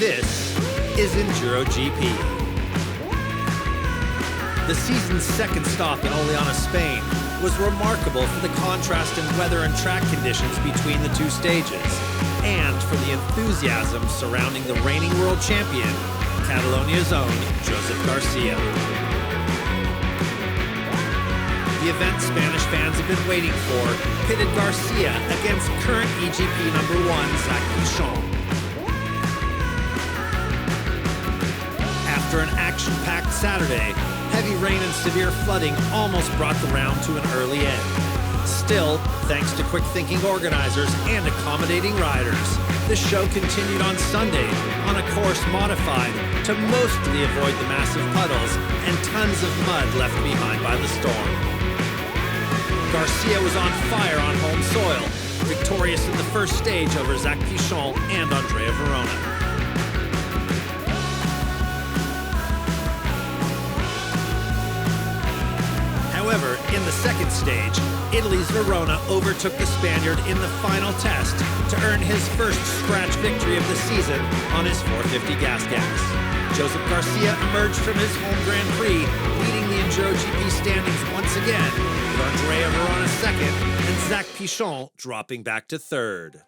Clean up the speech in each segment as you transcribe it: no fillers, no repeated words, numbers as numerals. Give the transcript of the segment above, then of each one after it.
This is EnduroGP. The season's second stop in Oleana, Spain, was remarkable for the contrast in weather and track conditions between the two stages, and for the enthusiasm surrounding the reigning world champion, Catalonia's own Josep Garcia. The event Spanish fans have been waiting for pitted Garcia against current EGP #1 Zach Pichon. After an action-packed Saturday, heavy rain and severe flooding almost brought the round to an early end. Still, thanks to quick-thinking organizers and accommodating riders, the show continued on Sunday on a course modified to mostly avoid the massive puddles and tons of mud left behind by the storm. Garcia was on fire on home soil, victorious in the first stage over Zach Pichon and Andrea Verona. However, in the second stage, Italy's Verona overtook the Spaniard in the final test to earn his first scratch victory of the season on his 450 gas. Josep Garcia emerged from his home Grand Prix, leading the EnduroGP standings once again, with Andrea Verona second and Zach Pichon dropping back to third.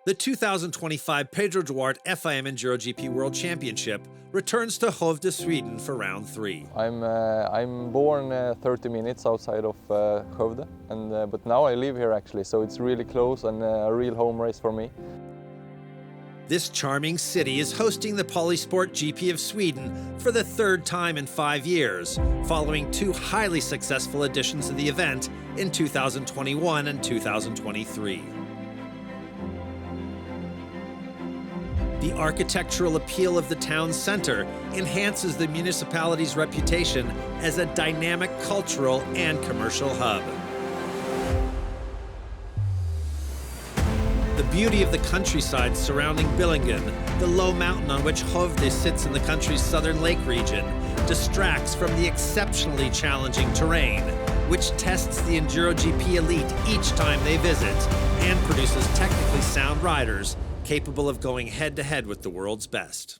The 2025 Pedro Duarte FIM EnduroGP World Championship returns to Skövde, Sweden for round 3. I'm born 30 minutes outside of Skövde, but now I live here actually, so it's really close and a real home race for me. This charming city is hosting the Polisport GP of Sweden for the third time in 5 years, following 2 highly successful editions of the event in 2021 and 2023. The architectural appeal of the town's center enhances the municipality's reputation as a dynamic cultural and commercial hub. The beauty of the countryside surrounding Billingen, the low mountain on which Skövde sits in the country's southern lake region, distracts from the exceptionally challenging terrain, which tests the EnduroGP elite each time they visit and produces technically sound riders capable of going head-to-head with the world's best.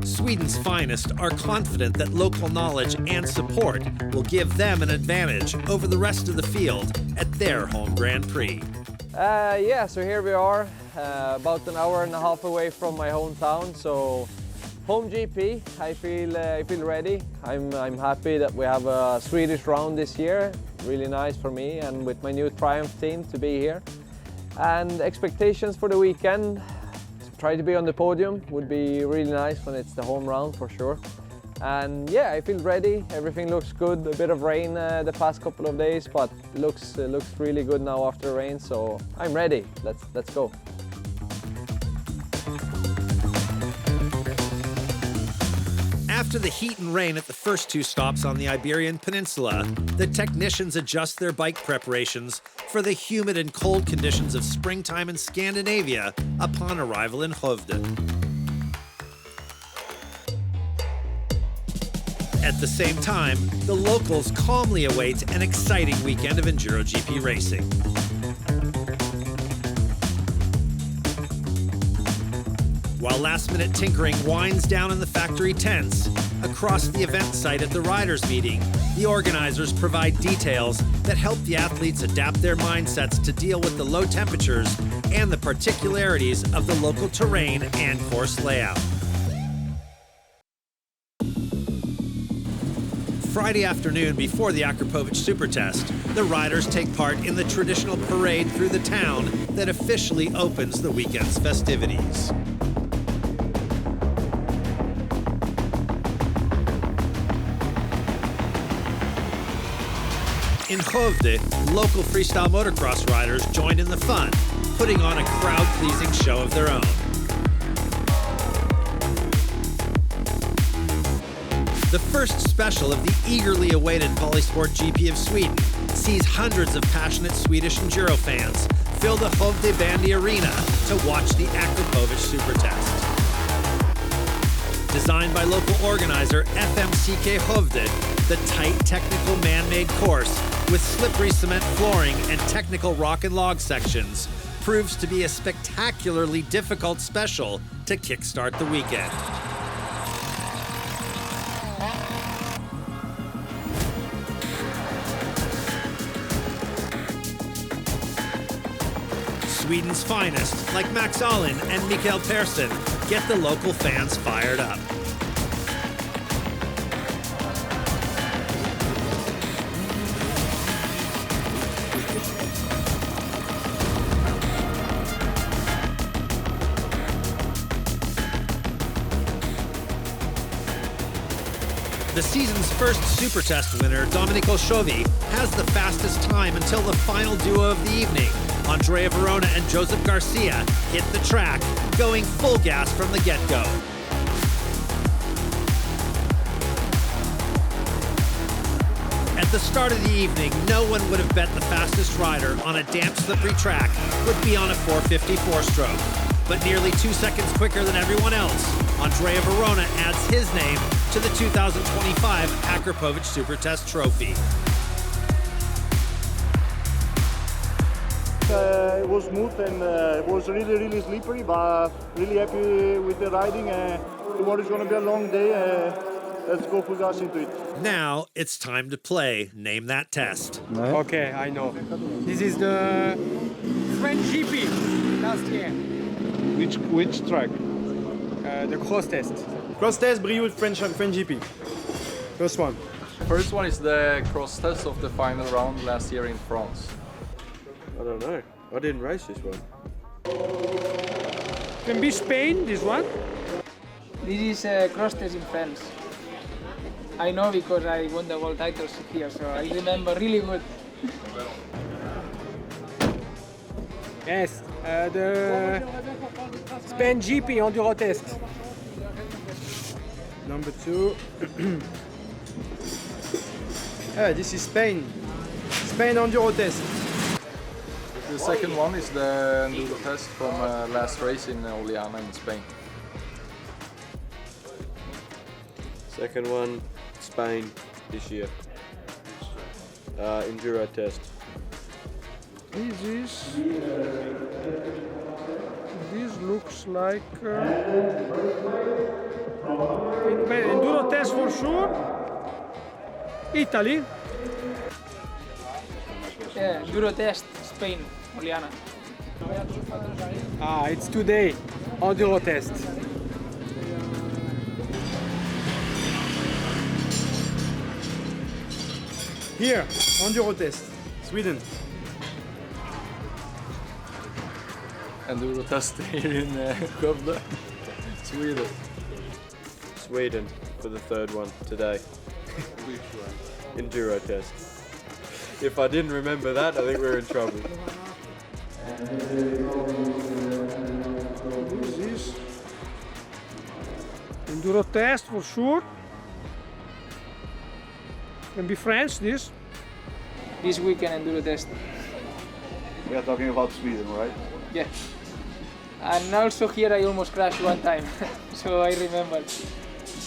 Sweden's finest are confident that local knowledge and support will give them an advantage over the rest of the field at their home Grand Prix. So here we are, about an hour and a half away from my hometown. So home GP, I feel ready. I'm happy that we have a Swedish round this year. Really nice for me and with my new Triumph team to be here. And expectations for the weekend. Try to be on the podium would be really nice when it's the home round for sure. And yeah, I feel ready. Everything looks good. A bit of rain the past couple of days, but looks really good now after rain. So I'm ready. Let's go. After the heat and rain at the first 2 stops on the Iberian Peninsula, the technicians adjust their bike preparations for the humid and cold conditions of springtime in Scandinavia upon arrival in Skövde. At the same time, the locals calmly await an exciting weekend of EnduroGP racing. While last-minute tinkering winds down in the factory tents, across the event site at the riders' meeting, the organizers provide details that help the athletes adapt their mindsets to deal with the low temperatures and the particularities of the local terrain and course layout. Friday afternoon before the Akrapovic Super Test, the riders take part in the traditional parade through the town that officially opens the weekend's festivities. In Skövde, local freestyle motocross riders joined in the fun, putting on a crowd-pleasing show of their own. The first special of the eagerly awaited Polisport GP of Sweden sees hundreds of passionate Swedish Enduro fans fill the Skövde Bandy Arena to watch the Akrapovic Super Test. Designed by local organizer FMCK Skövde, the tight technical man-made course with slippery cement flooring and technical rock and log sections proves to be a spectacularly difficult special to kickstart the weekend. Sweden's finest, like Max Allen and Mikael Persson, get the local fans fired up. The season's first Super Test winner, Domenico Sciovi, has the fastest time until the final duo of the evening. Andrea Verona and Josep Garcia hit the track, going full gas from the get-go. At the start of the evening, no one would have bet the fastest rider on a damp, slippery track would be on a 454 stroke. But nearly 2 seconds quicker than everyone else, Andrea Verona adds his name to the 2025 Akrapovic Super Test Trophy. It was smooth and it was really slippery, but really happy with the riding. Tomorrow is going to be a long day. Let's go full gas into it. Now it's time to play Name That Test. Okay, I know. This is the French GP last year. Which track? The cross test. Cross test, Brioude, French GP. First one. First one is the cross test of the final round last year in France. I don't know. I didn't race this one. Can be Spain, this one. This is a cross test in France. I know because I won the world titles here, so I remember really good. Yes, the Spain GP Enduro test. Number 2. This is Spain. Spain Enduro test. The second one is the Enduro test from last race in Oliana in Spain. Second one, Spain this year. Enduro test. This looks like Enduro test for sure. Italy. Yeah, Enduro test, Spain, Oliana. It's today. Enduro test. Here, Enduro test, Sweden. Enduro test here in Skövde, Sweden. Sweden for the third one today. Enduro test. If I didn't remember that, I think we're in trouble. This is Enduro test for sure. Can be France, this. This weekend Enduro test. We are talking about Sweden, right? Yeah. And also here I almost crashed one time, so I remember.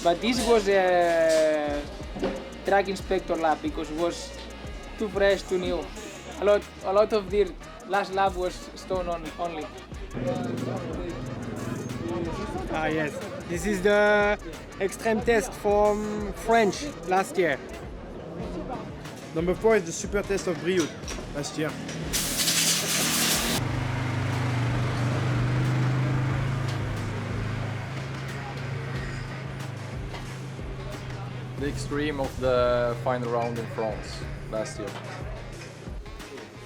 But this was a track inspector lap because it was too fresh, too new. A lot of the last lap was stone only. Yes. This is the extreme test from French last year. Number 4 is the super test of Brioude last year. The extreme of the final round in France last year.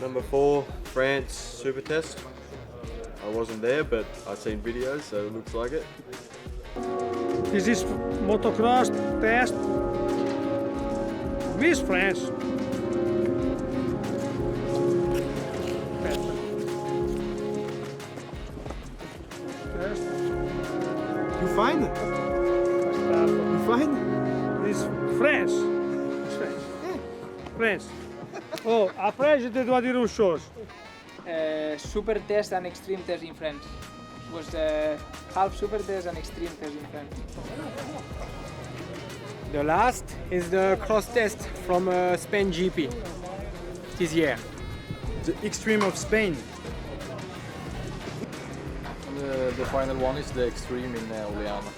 Number 4, France super test. I wasn't there, but I've seen videos, so it looks like it. This is motocross test with France. Test. You fine? You fine? This France. France. Oh, après je te dois dire une chose. Super test and extreme test in France. It was half super test and extreme test in France. The last is the cross test from Spain GP this year. The extreme of Spain. the final one is the extreme in Oliana.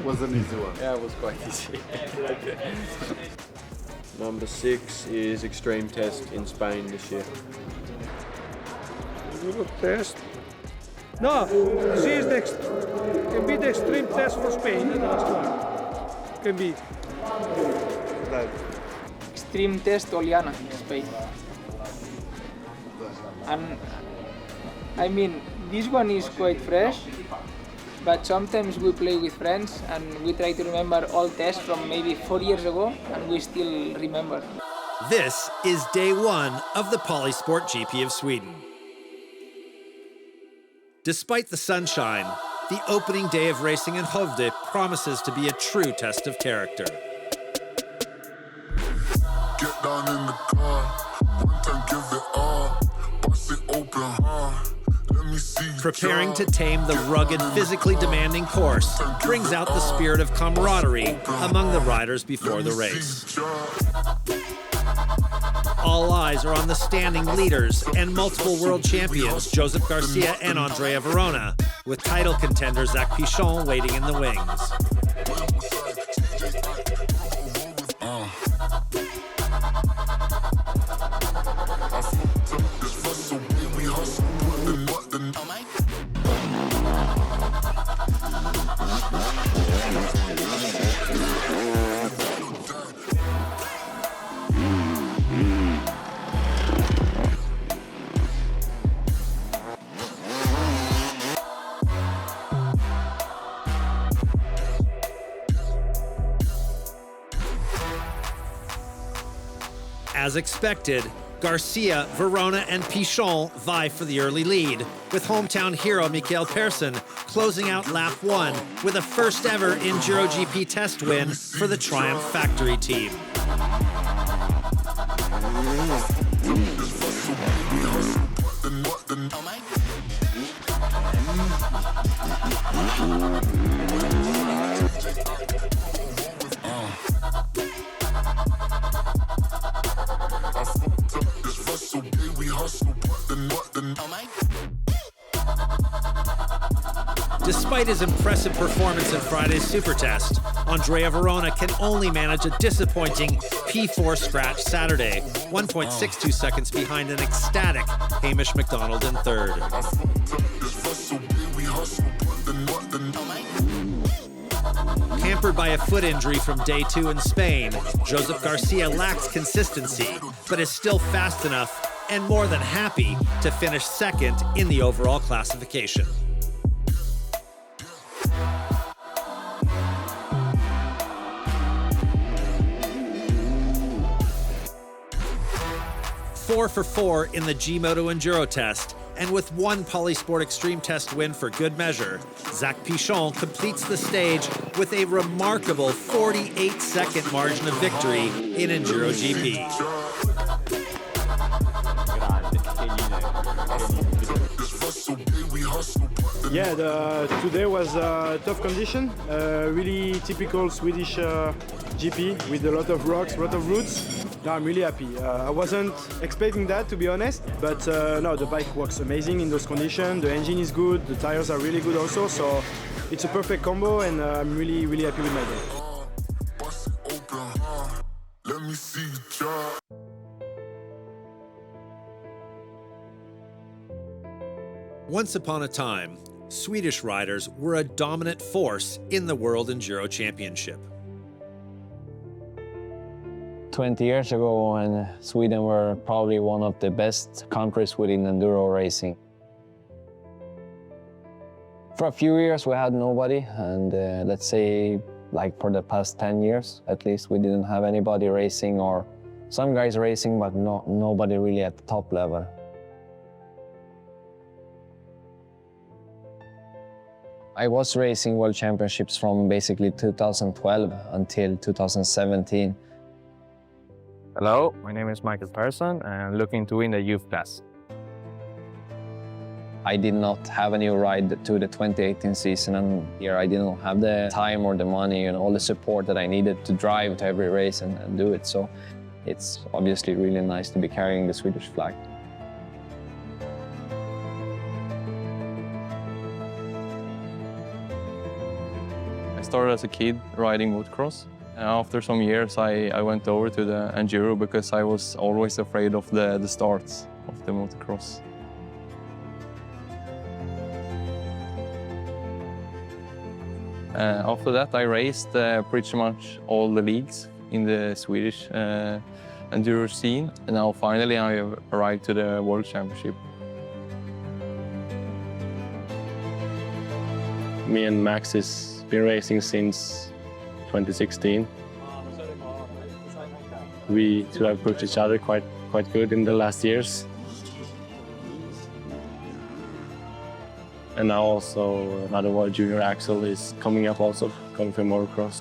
Was an easy one. Yeah, it was quite easy. Number 6 is extreme test in Spain this year. Euro test. No, this is can be the extreme test for Spain, the last one. Can be. Extreme test Oliana, Spain. And I mean, this one is quite fresh, but sometimes we play with friends and we try to remember old tests from maybe 4 years ago and we still remember. This is day 1 of the Polisport GP of Sweden. Despite the sunshine, the opening day of racing in Skövde promises to be a true test of character. Get down in the car, one time give it all, bust it open hard. Preparing to tame the rugged, physically demanding course brings out the spirit of camaraderie among the riders before the race. All eyes are on the standing leaders and multiple world champions Josep Garcia and Andrea Verona, with title contender Zach Pichon waiting in the wings. As expected, Garcia, Verona, and Pichon vie for the early lead, with hometown hero Mikael Persson closing out lap 1 with a first ever EnduroGP test win for the Triumph Factory team. Despite his impressive performance in Friday's Super Test, Andrea Verona can only manage a disappointing P4 scratch Saturday, 1.62 seconds behind an ecstatic Hamish McDonald in third. Hampered by a foot injury from day 2 in Spain, Josep Garcia lacks consistency, but is still fast enough and more than happy to finish second in the overall classification. Four for 4 in the G-Moto Enduro test, and with one Polisport Extreme Test win for good measure, Zach Pichon completes the stage with a remarkable 48-second margin of victory in EnduroGP. Yeah, today was a tough condition, really typical Swedish GP with a lot of rocks, a lot of roots. No, I'm really happy. I wasn't expecting that, to be honest, but no, the bike works amazing in those conditions. The engine is good, the tires are really good also, so it's a perfect combo, and I'm really, really happy with my day. Once upon a time, Swedish riders were a dominant force in the World Enduro Championship. 20 years ago, when Sweden were probably one of the best countries within enduro racing. For a few years we had nobody, and let's say like for the past 10 years at least, we didn't have anybody racing, or some guys racing, but nobody really at the top level. I was racing World Championships from basically 2012 until 2017. Hello, my name is Michael Persson and I'm looking to win the youth class. I did not have a new ride to the 2018 season, and here I didn't have the time or the money and all the support that I needed to drive to every race and do it. So it's obviously really nice to be carrying the Swedish flag. I started as a kid riding motocross. After some years, I went over to the Enduro because I was always afraid of the starts of the motocross. After that, I raced pretty much all the leagues in the Swedish Enduro scene. And now finally I arrived to the World Championship. Me and Max has been racing since 2016. We two have pushed each other quite good in the last years. And now also another World Junior Axel is coming up also, coming from motocross.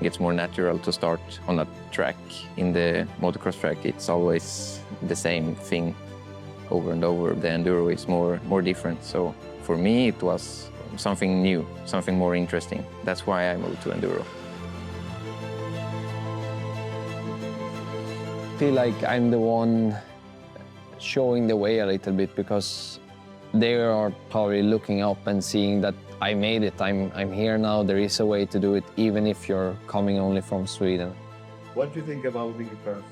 It's more natural to start on a track. In the motocross track, it's always the same thing over and over. The Enduro is more different. So for me, it was something new, something more interesting. That's why I moved to Enduro. I feel like I'm the one showing the way a little bit because they are probably looking up and seeing that I made it. I'm here now. There is a way to do it, even if you're coming only from Sweden. What do you think about Mikael Persson?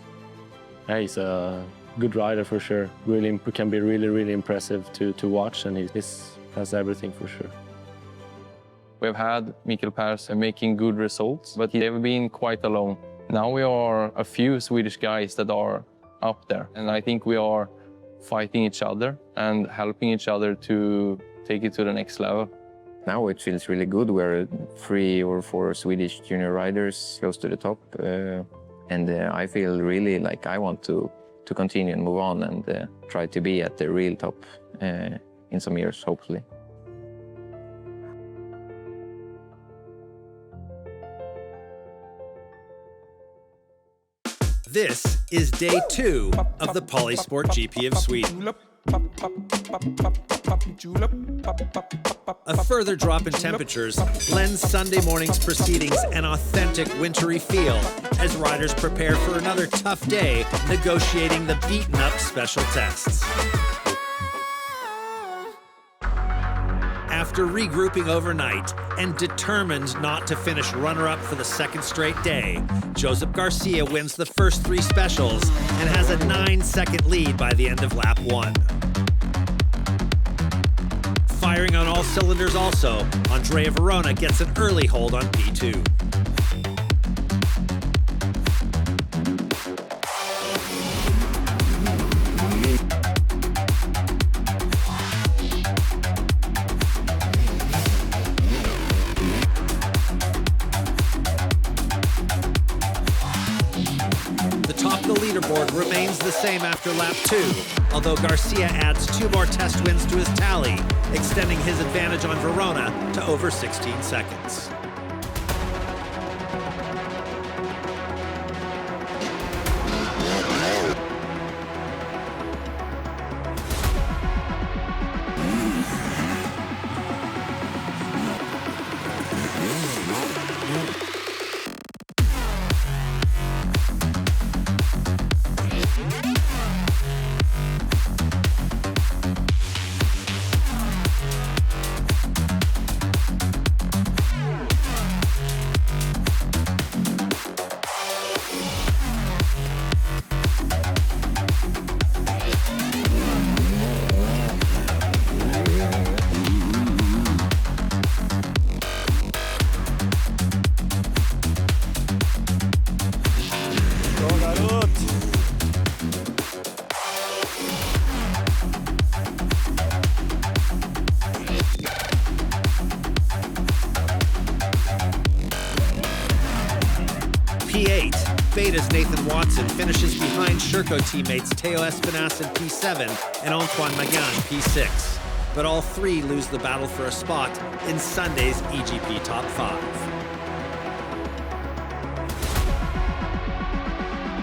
Yeah, he's a good rider for sure. Really can be really impressive to watch, and he has everything for sure. We've had Mikael Persson making good results, but they've been quite alone. Now we are a few Swedish guys that are up there, and I think we are fighting each other and helping each other to take it to the next level. Now it feels really good. We're 3 or 4 Swedish junior riders close to the top, and I feel really like I want to continue and move on and try to be at the real top in some years, hopefully. This is day 2 of the Polisport GP of Sweden. A further drop in temperatures lends Sunday morning's proceedings an authentic wintry feel as riders prepare for another tough day negotiating the beaten-up special tests. After regrouping overnight and determined not to finish runner-up for the second straight day, Josep Garcia wins the first 3 specials and has a 9-second lead by the end of lap 1. Firing on all cylinders also, Andrea Verona gets an early hold on P2. The leaderboard remains the same after lap 2, although Garcia adds 2 more test wins to his tally, extending his advantage on Verona to over 16 seconds. P8, Beta's Nathan Watson finishes behind Sherco teammates Teo Espinas in P7 and Antoine Magan P6. But all 3 lose the battle for a spot in Sunday's EGP Top 5.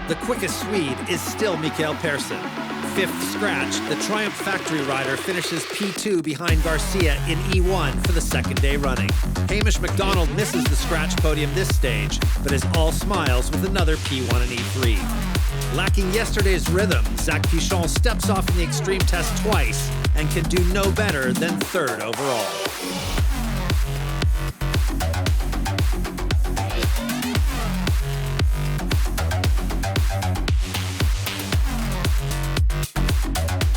The quickest Swede is still Mikael Persson. 5th scratch, the Triumph Factory rider finishes P2 behind Garcia in E1 for the second day running. Hamish McDonald misses the scratch podium this stage, but is all smiles with another P1 and E3. Lacking yesterday's rhythm, Zach Pichon steps off in the extreme test twice and can do no better than 3rd overall.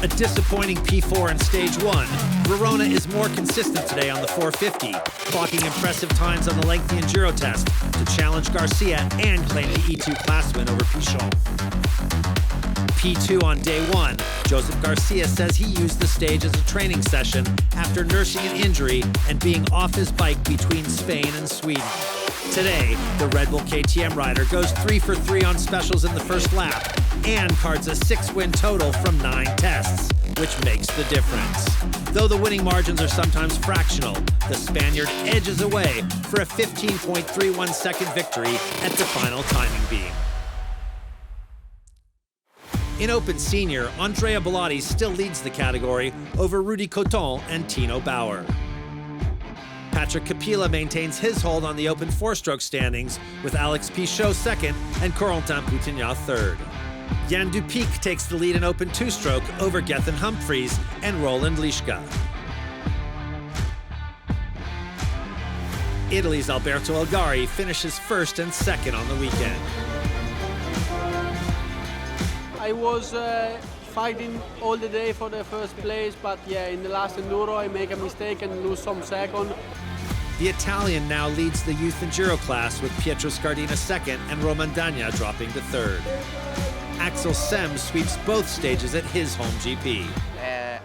a disappointing P4 in stage 1, Verona is more consistent today on the 450, clocking impressive times on the lengthy Enduro test to challenge Garcia and claim the E2 class win over Pichon. P2 on day 1, Josep Garcia says he used the stage as a training session after nursing an injury and being off his bike between Spain and Sweden. Today, the Red Bull KTM rider goes 3 for 3 on specials in the first lap and cards a 6-win total from 9 tests, which makes the difference. Though the winning margins are sometimes fractional, the Spaniard edges away for a 15.31 second victory at the final timing beam. In Open Senior, Andrea Bellotti still leads the category over Rudy Coton and Tino Bauer. Patrick Capilla maintains his hold on the Open 4-stroke standings with Alex Pichon second and Corentin Poutinat third. Jan Dupic takes the lead in Open 2-stroke over Gethin Humphreys and Roland Lischka. Italy's Alberto Algari finishes first and second on the weekend. I was fighting all the day for the first place, but yeah, in the last Enduro I make a mistake and lose some second. The Italian now leads the youth Enduro class with Pietro Scardina second and Roman Dagna dropping to third. Axel Sem sweeps both stages at his home GP.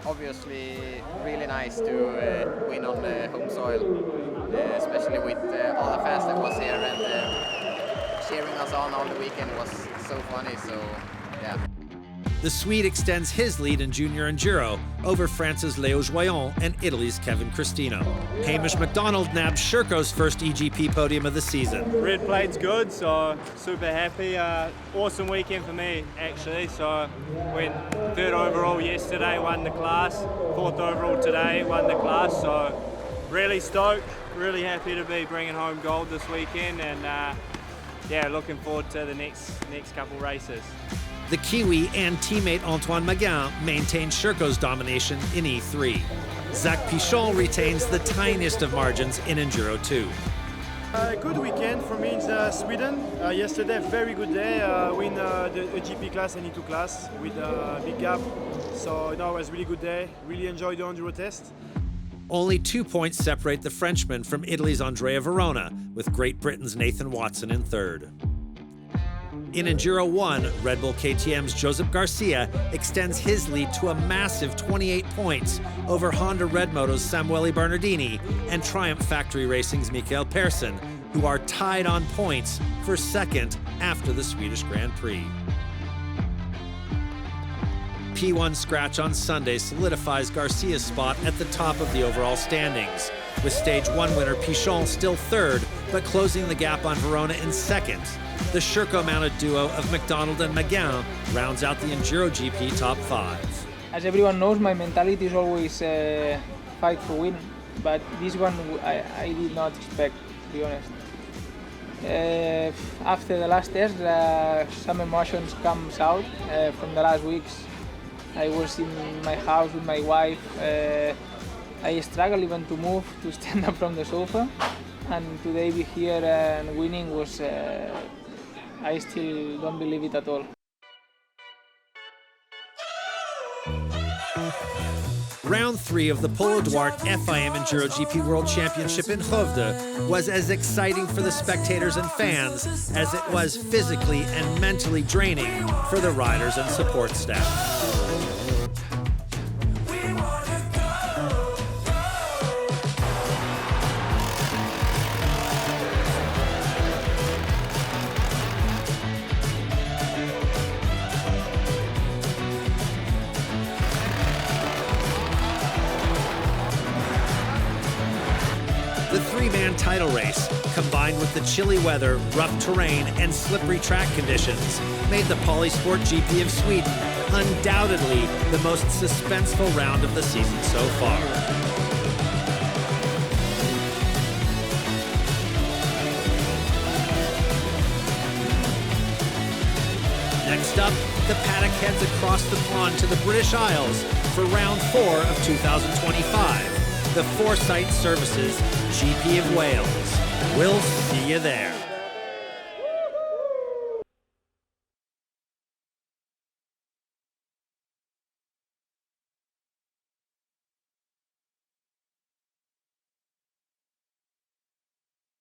Obviously really nice to win on home soil, especially with all the fans that was here and cheering us on all the weekend. It was so funny, so yeah. The Swede extends his lead in Junior Enduro over France's Léo Joyon and Italy's Kevin Cristino. Hamish MacDonald nabbed Sherco's first EGP podium of the season. Red plate's good, so super happy. Awesome weekend for me, actually. So went 3rd overall yesterday, won the class. 4th overall today, won the class. So really stoked, really happy to be bringing home gold this weekend, and yeah, looking forward to the next couple races. The Kiwi and teammate Antoine Maguin maintain Sherco's domination in E3. Zach Pichon retains the tiniest of margins in Enduro 2. Good weekend for me in Sweden. Yesterday, very good day. Win the GP class and E2 class with a big gap. So it was a really good day. Really enjoyed the Enduro test. Only 2 points separate the Frenchman from Italy's Andrea Verona, with Great Britain's Nathan Watson in third. In Enduro 1, Red Bull KTM's Josep Garcia extends his lead to a massive 28 points over Honda Red Moto's Samuele Bernardini and Triumph Factory Racing's Mikael Persson, who are tied on points for second after the Swedish Grand Prix. P1 scratch on Sunday solidifies Garcia's spot at the top of the overall standings, with Stage 1 winner Pichon still third, but closing the gap on Verona in second. The Sherco-mounted duo of McDonald and Maguin rounds out the EnduroGP top 5. As everyone knows, my mentality is always fight for win, but this one I did not expect, to be honest. After the last test, some emotions comes out from the last weeks. I was in my house with my wife. I struggled even to move, to stand up from the sofa, and today be here and winning was, I still don't believe it at all. Round 3 of the Paulo Duarte FIM EnduroGP World Championship in Skövde was as exciting for the spectators and fans as it was physically and mentally draining for the riders and support staff. The three-man title race, combined with the chilly weather, rough terrain, and slippery track conditions, made the Polisport GP of Sweden undoubtedly the most suspenseful round of the season so far. Next up, the paddock heads across the pond to the British Isles for round 4 of 2025. The Foresight Services GP of Wales. We'll see you there.